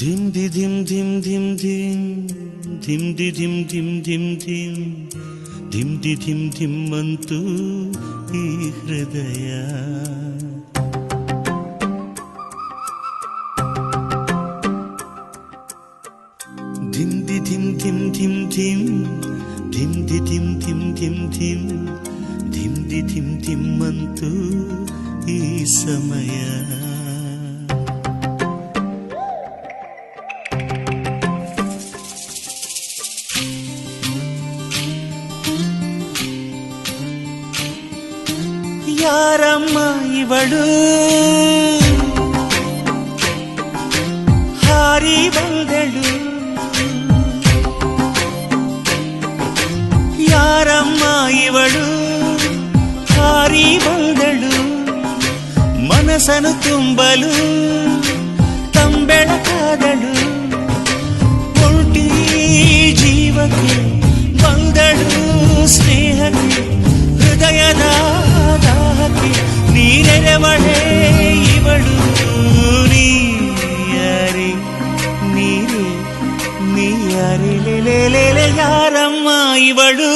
ಧಿಮ್ the ಧಿಮ್ ಧಿಮ್ ಧಿಮ್ ಧಿಮ್ ಧಿಮ್ the ಧಿಮ್ ಧಿಮ್ ಧಿಮ್ ಧಿಮ್ ಧಿಮ್ the ಧಿಮ್ ಧಿಮ್ ಅಂತು ಈ ಹೃದಯ. ಧಿಮ್ ದಿ ಧಿಮ್ ಧಿಮ್ ಧಿಮ್ ಧಿಮ್ ಧಿಮ್ ದಿ ಧಿಮ್ ಧಿಮ್ ಧಿಮ್ ಧಿಮ್ ಧಿಮ್ ದಿ ಧಿಮ್ ಧಿಮ್ ಅಂತು ಈ ಸಮಯ. ಯಾರಮ್ಮ ಇವಳು ಹಾರಿ ಬಂದಳು, ಯಾರಮ್ಮ ಇವಳು ಹಾರಿ ಬಂದಳು, ಮನಸ್ಸನ್ನು ತುಂಬಲು ತಂಬೆಳಕಾದಳು, ಒಂಟಿ ಜೀವಕ್ಕೆ ಬಂದಳು ಸ್ನೇಹಕ್ಕೆ, ಹೃದಯದ ದಾಹಕ್ಕೆ ನೀರೆರವಳೆ ಇವಳು. ನೀಯಾರಿ ನೀರೆ ನೀಯಾರಿ ಲೇಲೆ ಯಾರಮ್ಮ ಇವಳು.